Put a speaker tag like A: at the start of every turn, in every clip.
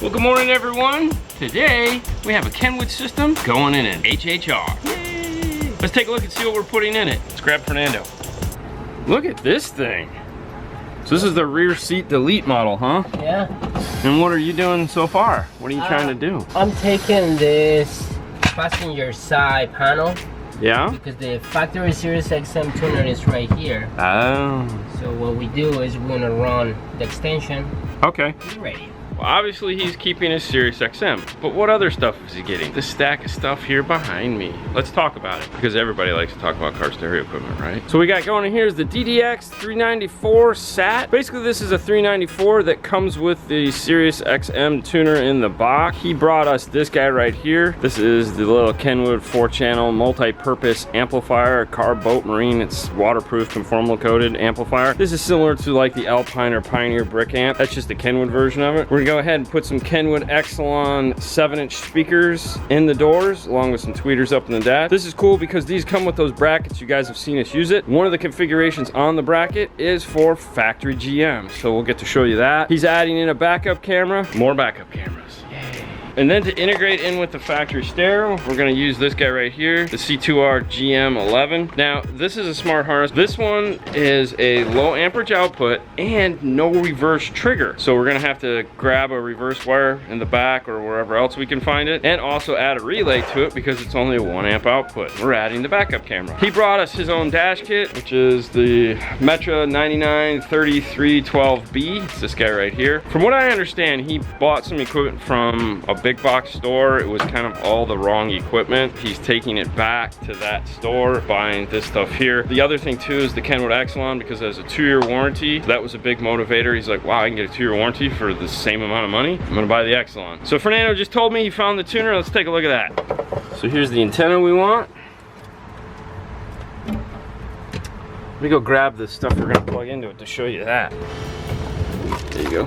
A: Well, good morning, everyone. Today, we have a Kenwood system going in an HHR. Yay! Let's take a look and see what we're putting in it. Let's grab Fernando. Look at this thing. So this is the rear seat delete model, huh?
B: Yeah.
A: And what are you doing so far? What are you trying to do?
B: I'm taking this passenger side panel.
A: Yeah?
B: Because the factory Sirius XM tuner is right here.
A: Oh.
B: So what we do is we're gonna run the extension.
A: Okay.
B: Be ready.
A: Well, obviously he's keeping his Sirius XM, but what other stuff is he getting? This stack of stuff here behind me. Let's talk about it, because everybody likes to talk about car stereo equipment, right? So we got going in here is the DDX 394 SAT. Basically, this is a 394 that comes with the Sirius XM tuner in the box. He brought us this guy right here. This is the little Kenwood 4-channel multi-purpose amplifier, car, boat, marine. It's waterproof, conformal coated amplifier. This is similar to like the Alpine or Pioneer brick amp. That's just the Kenwood version of it. We're gonna go ahead and put some Kenwood Exelon 7-inch speakers in the doors, along with some tweeters up in the dash. This is cool because these come with those brackets. You guys have seen us use it. One of the configurations on the bracket is for factory GM, so we'll get to show you that. He's adding in a backup camera, more backup cameras. And then to integrate in with the factory stereo, we're gonna use this guy right here, the C2R GM11. Now, this is a smart harness. This one is a low amperage output and no reverse trigger. So we're gonna have to grab a reverse wire in the back or wherever else we can find it, and also add a relay to it because it's only a 1 amp output. We're adding the backup camera. He brought us his own dash kit, which is the Metra 993312B. It's this guy right here. From what I understand, he bought some equipment from a big box store. It was kind of all the wrong equipment. He's taking it back to that store, buying this stuff here. The other thing too is the Kenwood Exelon, because it has a 2-year warranty. That was a big motivator. He's like, wow, I can get a 2-year warranty for the same amount of money. I'm gonna buy the Exelon. So Fernando just told me he found the tuner. Let's take a look at that. So here's the antenna we want. Let me go grab the stuff we're gonna plug into it to show you that. There you go.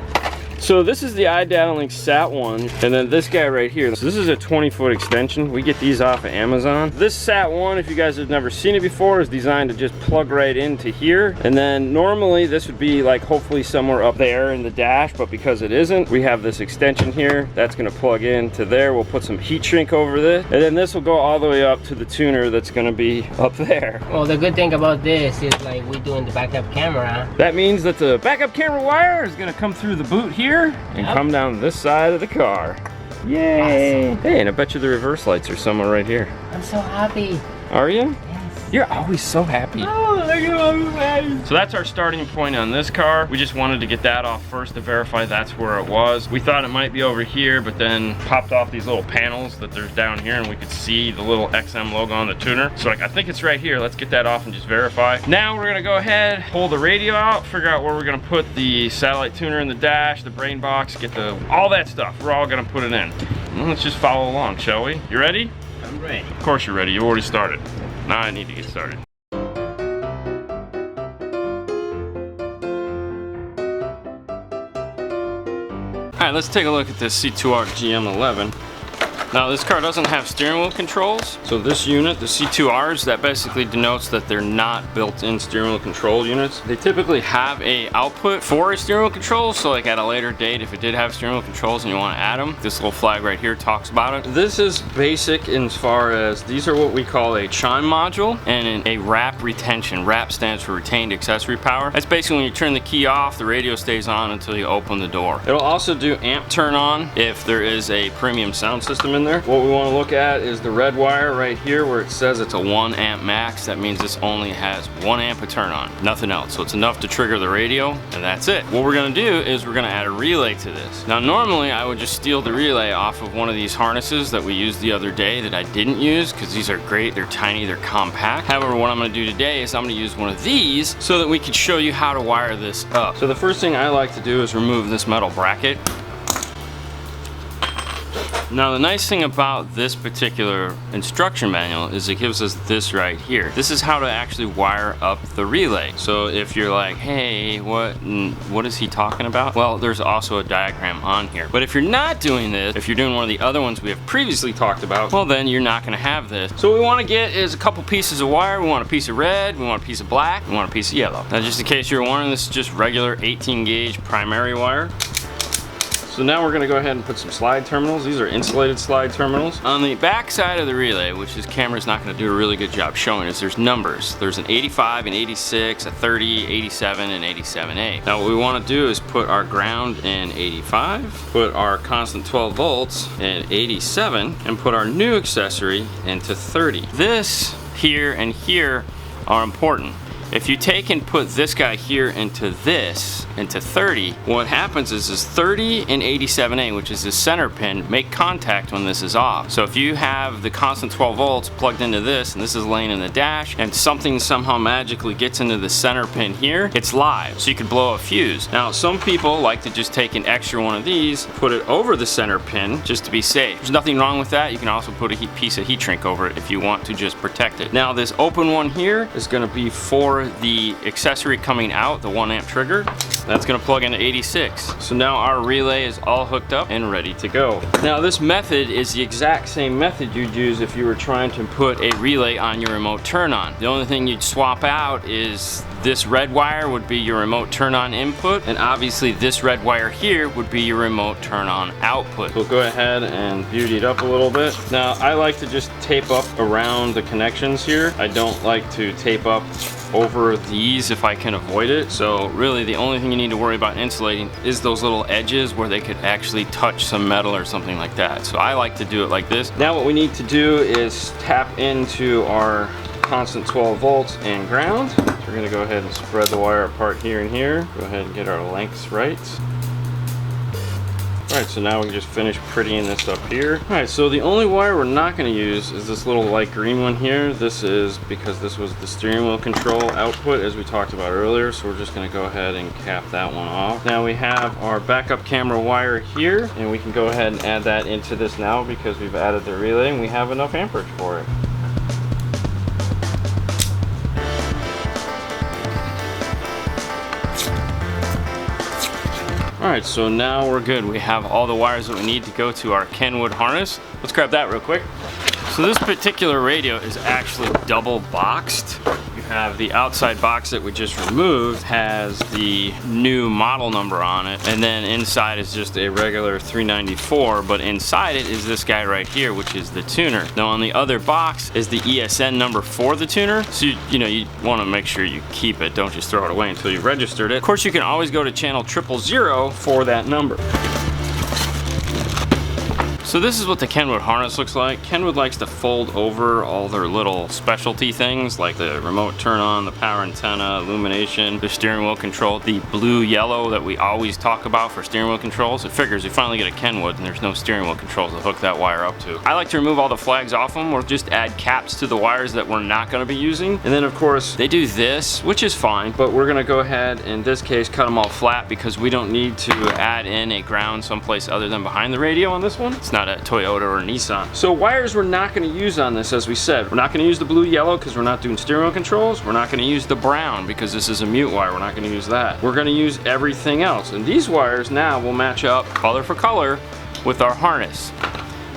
A: So this is the iData-Link SAT1, and then this guy right here. So this is a 20-foot extension. We get these off of Amazon. This SAT1, if you guys have never seen it before, is designed to just plug right into here. And then normally this would be like hopefully somewhere up there in the dash, but because it isn't, we have this extension here. That's gonna plug into there. We'll put some heat shrink over this, and then this will go all the way up to the tuner that's gonna be up there.
B: Well, the good thing about this is like we're doing the backup camera.
A: That means that the backup camera wire is gonna come through the boot here and come down this side of the car. Yay! Awesome. Hey, and I bet you the reverse lights are somewhere right here.
B: I'm so happy.
A: Are you?
B: Yes.
A: You're always so happy.
B: Oh, look at me.
A: So that's our starting point on this car. We just wanted to get that off first to verify that's where it was. We thought it might be over here, but then popped off these little panels that there's down here, and we could see the little XM logo on the tuner. So like, I think it's right here. Let's get that off and just verify. Now we're gonna go ahead, pull the radio out, figure out where we're gonna put the satellite tuner in the dash, the brain box, get all that stuff. We're all gonna put it in. Well, let's just follow along, shall we? You ready?
B: I'm ready.
A: Of course you're ready. You already started. Now I need to get started. All right, let's take a look at this C2R GM11. Now this car doesn't have steering wheel controls, so this unit, the C2Rs, that basically denotes that they're not built-in steering wheel control units. They typically have a output for a steering wheel control, so like at a later date, if it did have steering wheel controls and you want to add them, this little flag right here talks about it. This is basic as far as, these are what we call a chime module and a wrap retention. Wrap stands for retained accessory power. That's basically when you turn the key off, the radio stays on until you open the door. It'll also do amp turn on if there is a premium sound system in there. What we want to look at is the red wire right here where it says it's a 1 amp max. That means this only has 1 amp of turn on, nothing else. So it's enough to trigger the radio, and that's it. What we're gonna do is we're gonna add a relay to this. Now normally I would just steal the relay off of one of these harnesses that we used the other day that I didn't use, because these are great, they're tiny, they're compact. However, what I'm gonna do today is I'm gonna use one of these so that we can show you how to wire this up. So the first thing I like to do is remove this metal bracket. Now the nice thing about this particular instruction manual is it gives us this right here. This is how to actually wire up the relay. So if you're like, hey, what is he talking about? Well, there's also a diagram on here. But if you're not doing this, if you're doing one of the other ones we have previously talked about, well then you're not gonna have this. So what we wanna get is a couple pieces of wire. We want a piece of red, we want a piece of black, we want a piece of yellow. Now just in case you're wondering, this is just regular 18 gauge primary wire. So now we're gonna go ahead and put some slide terminals. These are insulated slide terminals. On the back side of the relay, which this camera's not gonna do a really good job showing us, there's numbers. There's an 85, an 86, a 30, 87, and 87A. Now what we wanna do is put our ground in 85, put our constant 12 volts in 87, and put our new accessory into 30. This here and here are important. If you take and put this guy here into 30, what happens is 30 and 87A, which is the center pin, make contact when this is off. So if you have the constant 12 volts plugged into this, and this is laying in the dash, and something somehow magically gets into the center pin here, it's live, so you could blow a fuse. Now, some people like to just take an extra one of these, put it over the center pin, just to be safe. There's nothing wrong with that. You can also put a piece of heat shrink over it if you want to just protect it. Now, this open one here is gonna be for the accessory coming out, the 1 amp trigger. That's gonna plug into 86. So now our relay is all hooked up and ready to go. Now this method is the exact same method you'd use if you were trying to put a relay on your remote turn on. The only thing you'd swap out is this red wire would be your remote turn on input, and obviously this red wire here would be your remote turn on output. We'll go ahead and beauty it up a little bit. Now I like to just tape up around the connections here. I don't like to tape up over these if I can avoid it. So really the only thing you need to worry about insulating is those little edges where they could actually touch some metal or something like that. So I like to do it like this. Now what we need to do is tap into our constant 12 volts and ground. So we're gonna go ahead and spread the wire apart here and here. Go ahead and get our lengths right. Alright, so now we can just finish prettying this up here. Alright, so the only wire we're not going to use is this little light green one here. This is because this was the steering wheel control output as we talked about earlier, so we're just going to go ahead and cap that one off. Now we have our backup camera wire here, and we can go ahead and add that into this now because we've added the relay and we have enough amperage for it. Alright, so now we're good. We have all the wires that we need to go to our Kenwood harness. Let's grab that real quick. So this particular radio is actually double boxed. You have the outside box that we just removed, has the new model number on it, and then inside is just a regular 394, but inside it is this guy right here, which is the tuner. Now on the other box is the ESN number for the tuner, so you want to make sure you keep it, don't just throw it away until you've registered it. Of course, you can always go to channel 000 for that number. So this is what the Kenwood harness looks like. Kenwood likes to fold over all their little specialty things like the remote turn on, the power antenna, illumination, the steering wheel control, the blue yellow that we always talk about for steering wheel controls. It figures we finally get a Kenwood and there's no steering wheel controls to hook that wire up to. I like to remove all the flags off them or just add caps to the wires that we're not going to be using. And then of course they do this, which is fine, but we're going to go ahead in this case cut them all flat because we don't need to add in a ground someplace other than behind the radio on this one. It's not a Toyota or a Nissan. So wires we're not going to use on this, as we said. We're not going to use the blue yellow because we're not doing steering wheel controls. We're not going to use the brown because this is a mute wire. We're not going to use that. We're going to use everything else. And these wires now will match up color for color with our harness.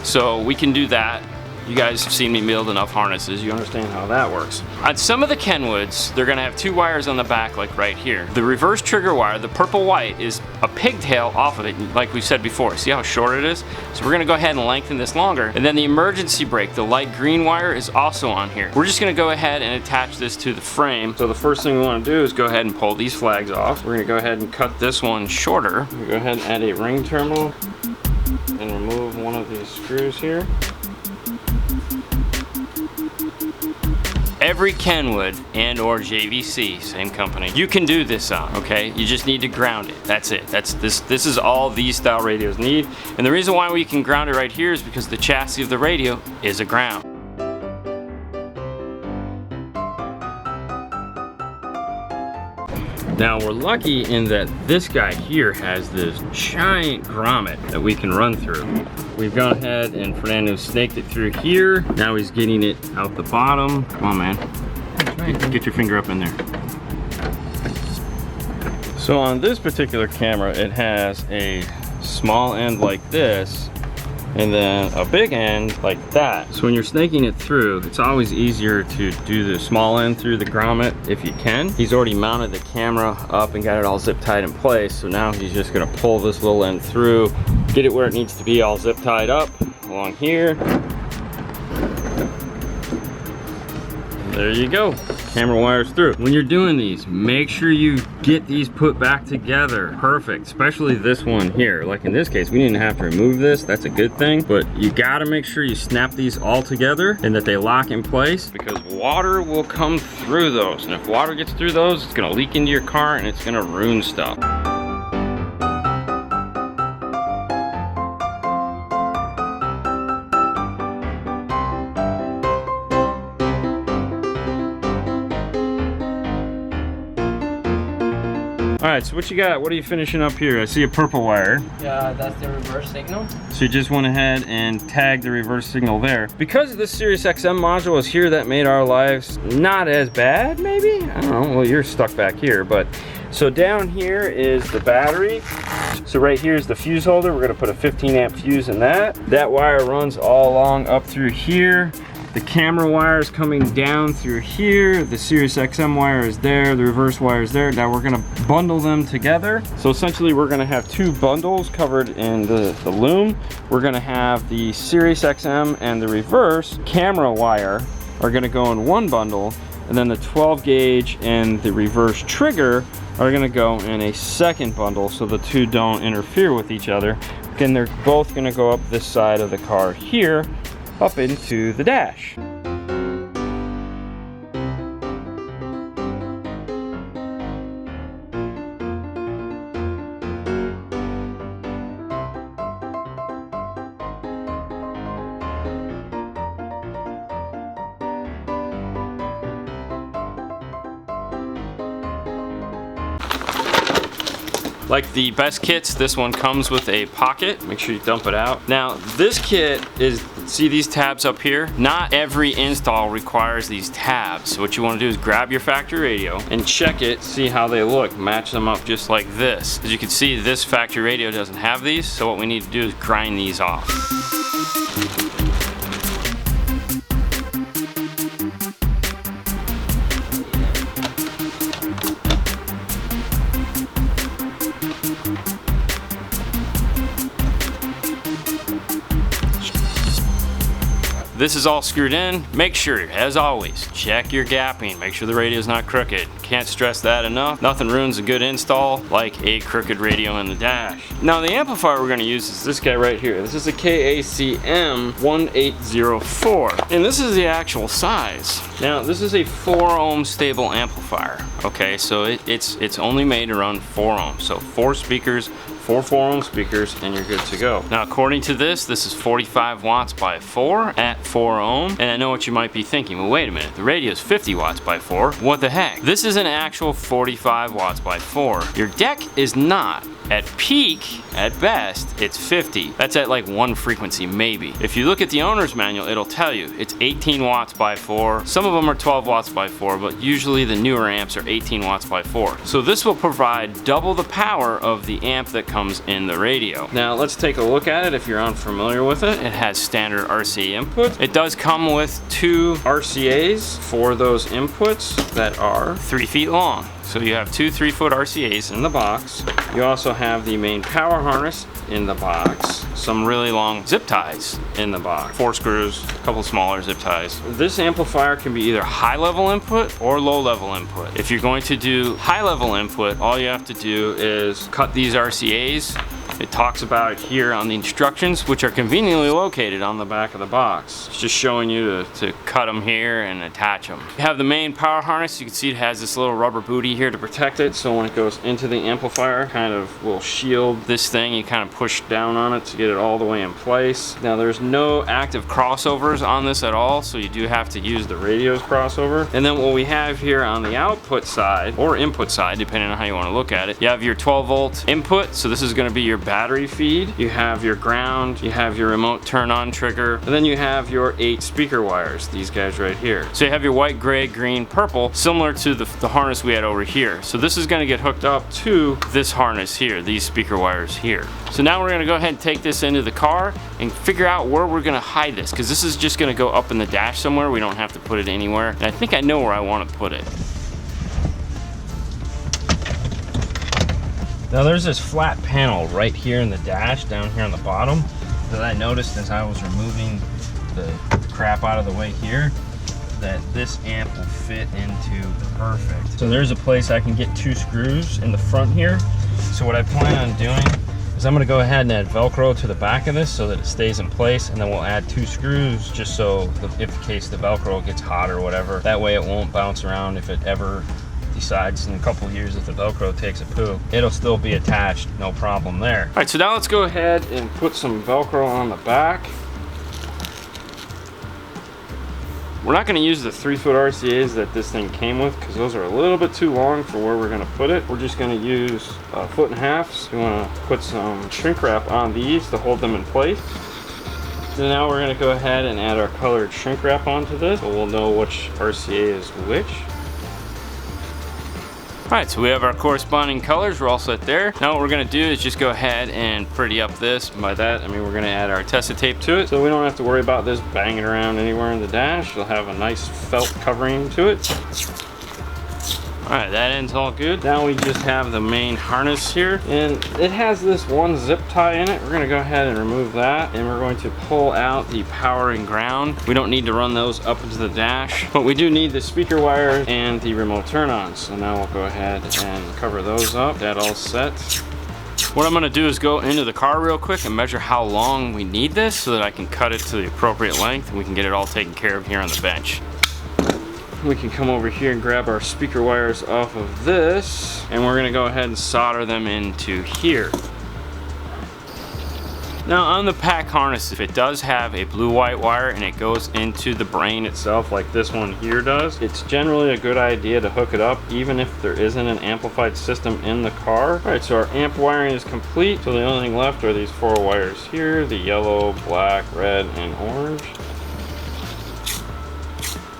A: So we can do that. You guys have seen me build enough harnesses, you understand how that works. On some of the Kenwoods, they're gonna have two wires on the back like right here. The reverse trigger wire, the purple-white, is a pigtail off of it, like we said before. See how short it is? So we're gonna go ahead and lengthen this longer. And then the emergency brake, the light green wire, is also on here. We're just gonna go ahead and attach this to the frame. So the first thing we wanna do is go ahead and pull these flags off. We're gonna go ahead and cut this one shorter. We're gonna go ahead and add a ring terminal and remove one of these screws here. Every Kenwood and or JVC, same company, you can do this on, okay? You just need to ground it. That's it. This is all these style radios need. And the reason why we can ground it right here is because the chassis of the radio is a ground. Now we're lucky in that this guy here has this giant grommet that we can run through. We've gone ahead and Fernando snaked it through here. Now he's getting it out the bottom. Come on, man. Get your finger up in there. So on this particular camera, it has a small end like this and then a big end like that. So when you're snaking it through, it's always easier to do the small end through the grommet if you can. He's already mounted the camera up and got it all zip tied in place, so now he's just gonna pull this little end through, get it where it needs to be, all zip tied up along here. There you go, camera wires through. When you're doing these, make sure you get these put back together. Perfect, especially this one here. Like in this case, we didn't have to remove this, that's a good thing, but you gotta make sure you snap these all together and that they lock in place, because water will come through those. And if water gets through those, it's gonna leak into your car and it's gonna ruin stuff. All right, so what you got? What are you finishing up here? I see a purple wire.
B: Yeah, that's the reverse signal.
A: So you just went ahead and tagged the reverse signal there. Because this Sirius XM module is here, that made our lives not as bad, maybe? I don't know, well, you're stuck back here, but. So down here is the battery. So right here is the fuse holder. We're gonna put a 15 amp fuse in that. That wire runs all along up through here. The camera wire is coming down through here. The Sirius XM wire is there. The reverse wire is there. Now we're gonna bundle them together. So essentially we're gonna have two bundles covered in the loom. We're gonna have the Sirius XM and the reverse camera wire are gonna go in one bundle, and then the 12 gauge and the reverse trigger are gonna go in a second bundle so the two don't interfere with each other. Again, they're both gonna go up this side of the car here, up into the dash. Like the best kits, this one comes with a pocket. Make sure you dump it out. Now, this kit is, see these tabs up here? Not every install requires these tabs. So what you want to do is grab your factory radio and check it, see how they look, match them up just like this. As you can see, this factory radio doesn't have these, so what we need to do is grind these off. This is all screwed in. Make sure, as always, check your gapping. Make sure the radio's not crooked. Can't stress that enough. Nothing ruins a good install like a crooked radio in the dash. Now the amplifier we're gonna use is this guy right here. This is a KACM 1804. And this is the actual size. Now this is a 4 ohm stable amplifier. Okay, so it's only made to run 4 ohms. So 4 speakers, 4 4-ohm speakers, and you're good to go. Now, according to this is 45 watts by 4 at 4 ohm. And I know what you might be thinking, well, wait a minute, the radio is 50 watts by 4. What the heck? This is an actual 45 watts by 4. Your deck is not. At peak, at best, it's 50. That's at like 1 frequency, maybe. If you look at the owner's manual, it'll tell you it's 18 watts by 4. Some of them are 12 watts by 4, but usually the newer amps are 18 watts by 4. So this will provide double the power of the amp that comes in the radio. Now let's take a look at it if you're unfamiliar with it. It has standard RCA inputs. It does come with 2 RCAs for those inputs that are 3 feet long. So you have 2 3-foot RCAs in the box. You also have the main power harness in the box. Some really long zip ties in the box. 4 screws, a couple smaller zip ties. This amplifier can be either high level input or low level input. If you're going to do high level input, all you have to do is cut these RCAs. It talks about it here on the instructions, which are conveniently located on the back of the box. It's just showing you to cut them here and attach them. You have the main power harness. You can see it has this little rubber booty here to protect it, so when it goes into the amplifier, kind of will shield this thing. You kind of push down on it to get it all the way in place. Now there's no active crossovers on this at all, so you do have to use the radio's crossover. And then what we have here on the output side, or input side, depending on how you want to look at it, you have your 12 volt input. So this is going to be your battery feed, you have your ground, you have your remote turn on trigger, and then you have your 8 speaker wires, these guys right here. So you have your white, gray, green, purple, similar to the harness we had over here. So this is gonna get hooked up to this harness here, these speaker wires here. So now we're gonna go ahead and take this into the car and figure out where we're gonna hide this, because this is just gonna go up in the dash somewhere. We don't have to put it anywhere. And I think I know where I wanna put it. Now there's this flat panel right here in the dash, down here on the bottom, that I noticed as I was removing the crap out of the way here, that this amp will fit into perfect. So there's a place I can get 2 screws in the front here. So what I plan on doing is I'm gonna go ahead and add Velcro to the back of this so that it stays in place, and then we'll add 2 screws just so if in case the Velcro gets hot or whatever, that way it won't bounce around if it ever decides in a couple years if the Velcro takes a poo. It'll still be attached, no problem there. All right, so now let's go ahead and put some Velcro on the back. We're not going to use the 3-foot RCAs that this thing came with because those are a little bit too long for where we're going to put it. We're just going to use 1.5 feet. We want to put some shrink wrap on these to hold them in place. So now we're going to go ahead and add our colored shrink wrap onto this, so we'll know which RCA is which. Alright, so we have our corresponding colors, we're all set there. Now what we're going to do is just go ahead and pretty up this. By that, I mean we're going to add our Tessa tape to it, so we don't have to worry about this banging around anywhere in the dash. It'll have a nice felt covering to it. Alright, that end's all good. Now we just have the main harness here, and it has this one zip tie in it. We're going to go ahead and remove that, and we're going to pull out the power and ground. We don't need to run those up into the dash, but we do need the speaker wire and the remote turn on. So now we'll go ahead and cover those up. That all set. What I'm going to do is go into the car real quick and measure how long we need this so that I can cut it to the appropriate length and we can get it all taken care of here on the bench. We can come over here and grab our speaker wires off of this, and we're gonna go ahead and solder them into here. Now on the pack harness, if it does have a blue-white wire and it goes into the brain itself like this one here does, it's generally a good idea to hook it up even if there isn't an amplified system in the car. Alright, so our amp wiring is complete, so the only thing left are these 4 wires here, the yellow, black, red, and orange.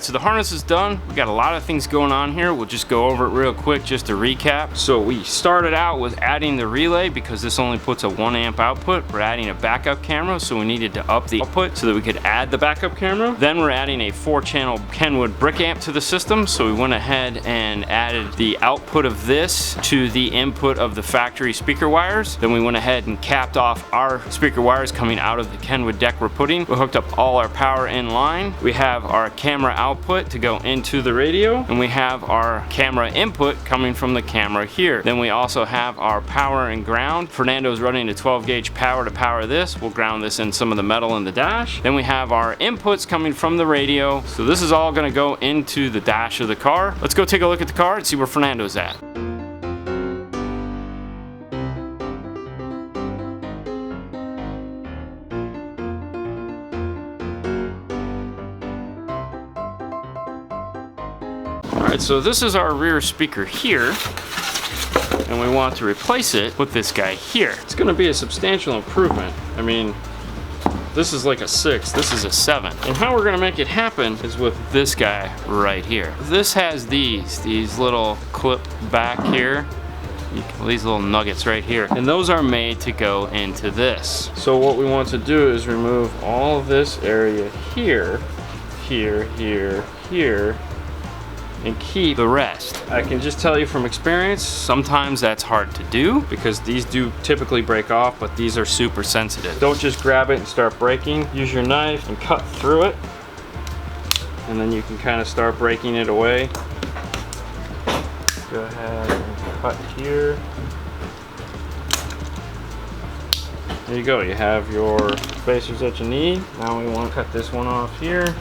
A: So the harness is done. We got a lot of things going on here. We'll just go over it real quick just to recap. So we started out with adding the relay because this only puts a 1 amp output. We're adding a backup camera, so we needed to up the output so that we could add the backup camera. Then we're adding a 4-channel Kenwood brick amp to the system, so we went ahead and added the output of this to the input of the factory speaker wires. Then we went ahead and capped off our speaker wires coming out of the Kenwood deck we're putting. We hooked up all our power in line. We have our camera output to go into the radio, and we have our camera input coming from the camera here. Then we also have our power and ground. Fernando's running a 12-gauge power to power this. We'll ground this in some of the metal in the dash. Then we have our inputs coming from the radio. So this is all going to go into the dash of the car. Let's go take a look at the car and see where Fernando's at. Alright, so this is our rear speaker here, and we want to replace it with this guy here. It's going to be a substantial improvement. I mean, this is like a 6, this is a 7. And how we're going to make it happen is with this guy right here. This has these little clip back here. These little nuggets right here, and those are made to go into this. So what we want to do is remove all of this area here, here, here, here, and keep the rest. I can just tell you from experience, sometimes that's hard to do because these do typically break off, but these are super sensitive. Don't just grab it and start breaking. Use your knife and cut through it, and then you can kind of start breaking it away. Go ahead and cut here. There you go, you have your spacers that you need. Now we want to cut this one off here.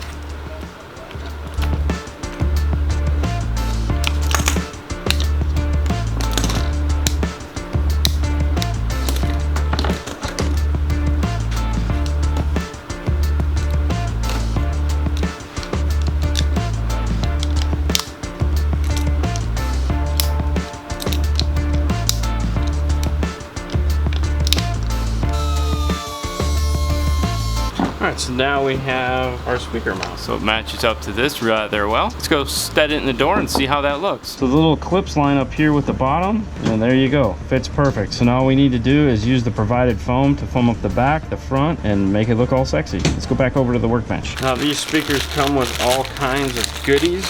A: Alright, so now we have our speaker mount. So it matches up to this rather well. Let's go set it in the door and see how that looks. So the little clips line up here with the bottom, and there you go. Fits perfect. So now all we need to do is use the provided foam to foam up the back, the front, and make it look all sexy. Let's go back over to the workbench. Now these speakers come with all kinds of goodies.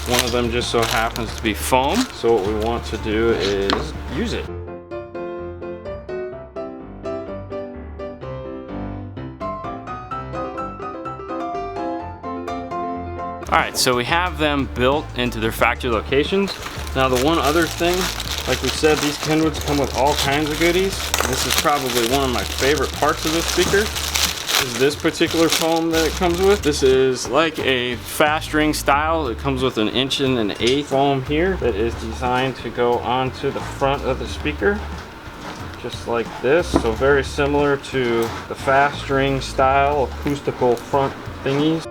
A: One of them just so happens to be foam. So what we want to do is use it. Alright, so we have them built into their factory locations. Now the one other thing, like we said, these Kenwoods come with all kinds of goodies. This is probably one of my favorite parts of this speaker, is this particular foam that it comes with. This is like a fast ring style. It comes with an 1 1/8" foam here that is designed to go onto the front of the speaker, just like this. So very similar to the fast ring style acoustical front thingies.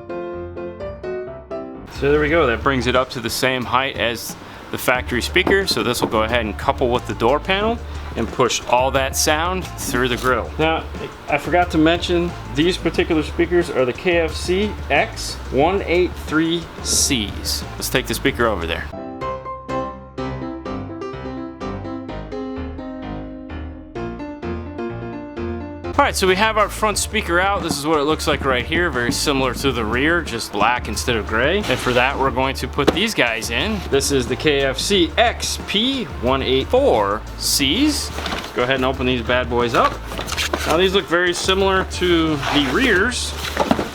A: So there we go, that brings it up to the same height as the factory speaker. So this will go ahead and couple with the door panel and push all that sound through the grill. Now, I forgot to mention, these particular speakers are the KFC X183Cs. Let's take the speaker over there. Alright, so we have our front speaker out. This is what it looks like right here. Very similar to the rear, just black instead of gray. And for that, we're going to put these guys in. This is the KFC XP184Cs. Let's go ahead and open these bad boys up. Now these look very similar to the rears,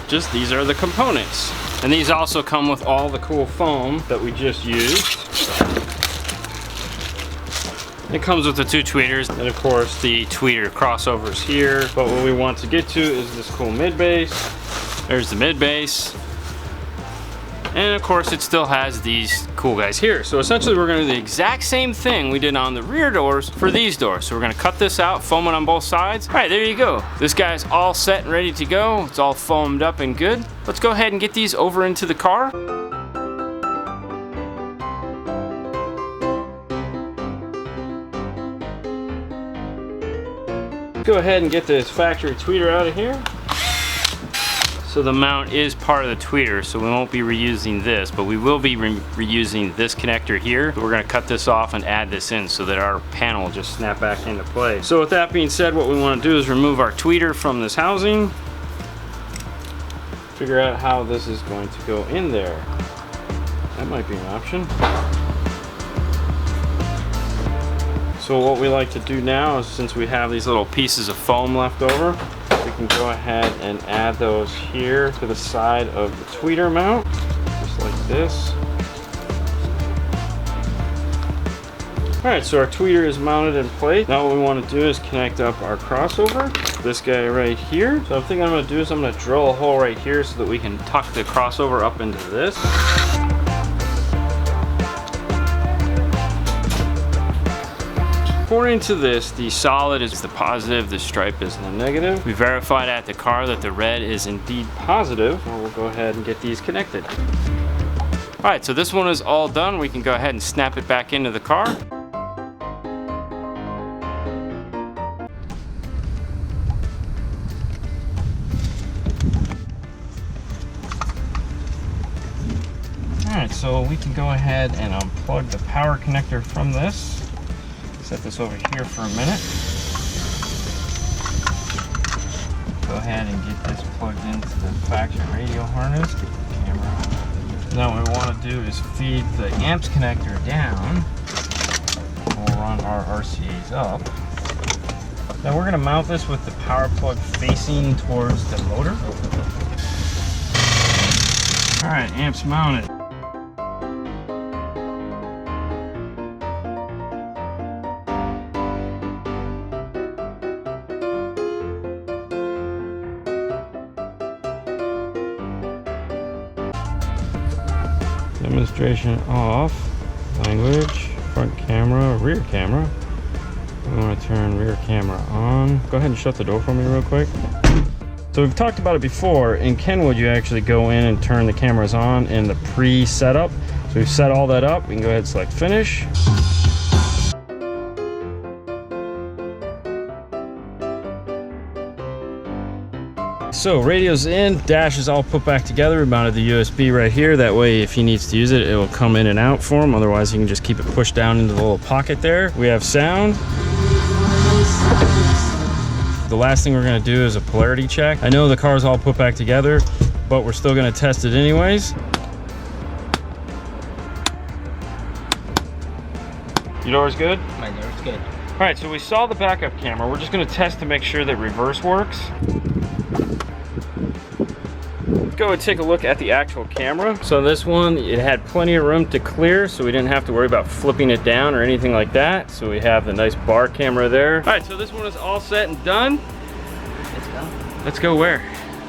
A: just these are the components. And these also come with all the cool foam that we just used. It comes with the 2 tweeters, and of course the tweeter crossovers here. But what we want to get to is this cool mid bass. There's the mid bass. And of course it still has these cool guys here. So essentially we're gonna do the exact same thing we did on the rear doors for these doors. So we're gonna cut this out, foam it on both sides. All right, there you go. This guy's all set and ready to go. It's all foamed up and good. Let's go ahead and get these over into the car. Go ahead and get this factory tweeter out of here. So the mount is part of the tweeter, so we won't be reusing this, but we will be reusing this connector here. We're gonna cut this off and add this in so that our panel will just snap back into play. So with that being said, what we wanna do is remove our tweeter from this housing, figure out how this is going to go in there. That might be an option. So what we like to do now is, since we have these little pieces of foam left over, we can go ahead and add those here to the side of the tweeter mount, just like this. Alright, so our tweeter is mounted in place. Now what we want to do is connect up our crossover, this guy right here. So I think I'm going to do is I'm going to drill a hole right here so that we can tuck the crossover up into this. According to this, the solid is the positive, the stripe is the negative. We verified at the car that the red is indeed positive. So we'll go ahead and get these connected. All right, so this one is all done. We can go ahead and snap it back into the car. All right, so we can go ahead and unplug the power connector from this. Set this over here for a minute. Go ahead and get this plugged into the factory radio harness. Get the camera. Now what we want to do is feed the amps connector down. We'll run our RCAs up. Now we're going to mount this with the power plug facing towards the motor. Alright, amps mounted. Demonstration off, language, front camera, rear camera. I want to turn rear camera on. Go ahead and shut the door for me real quick. So we've talked about it before. In Kenwood, you actually go in and turn the cameras on in the pre-setup. So we've set all that up. We can go ahead and select finish. So radio's in, dash is all put back together. We mounted the USB right here. That way if he needs to use it, it will come in and out for him. Otherwise he can just keep it pushed down into the little pocket there. We have sound. The last thing we're gonna do is a polarity check. I know the car's all put back together, but we're still gonna test it anyways. Your door's good?
B: My door's good.
A: All right, so we saw the backup camera. We're just gonna test to make sure that reverse works. Let's go and take a look at the actual camera. So this one, it had plenty of room to clear, so we didn't have to worry about flipping it down or anything like that. So we have the nice bar camera there. All right, so this one is all set and done.
B: Let's go.
A: Let's go where?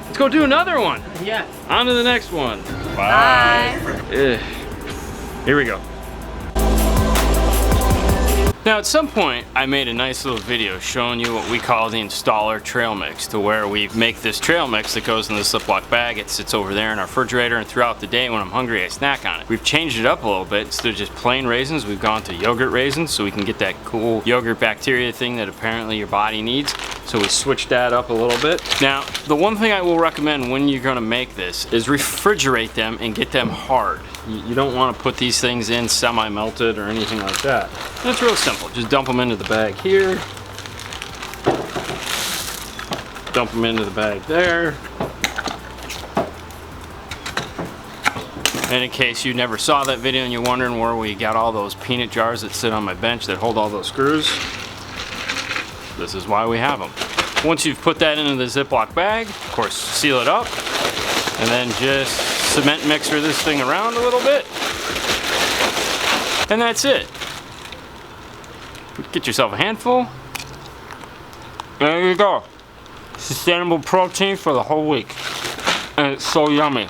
A: Let's go do another one.
B: Yeah.
A: On to the next one.
C: Bye.
A: Ugh. Here we go. Now at some point I made a nice little video showing you what we call the installer trail mix, to where we make this trail mix that goes in this Ziploc bag. It sits over there in our refrigerator, and throughout the day when I'm hungry I snack on it. We've changed it up a little bit. Instead of just plain raisins, we've gone to yogurt raisins so we can get that cool yogurt bacteria thing that apparently your body needs. So we switched that up a little bit. Now the one thing I will recommend when you're going to make this is refrigerate them and get them hard. You don't want to put these things in semi-melted or anything like that. And it's real simple. Just dump them into the bag here. Dump them into the bag there. And in case you never saw that video and you're wondering where we got all those peanut jars that sit on my bench that hold all those screws, this is why we have them. Once you've put that into the Ziploc bag, of course, seal it up, and then just cement mixer this thing around a little bit, and that's it. Get yourself a handful. There you go. Sustainable protein for the whole week. And it's so yummy.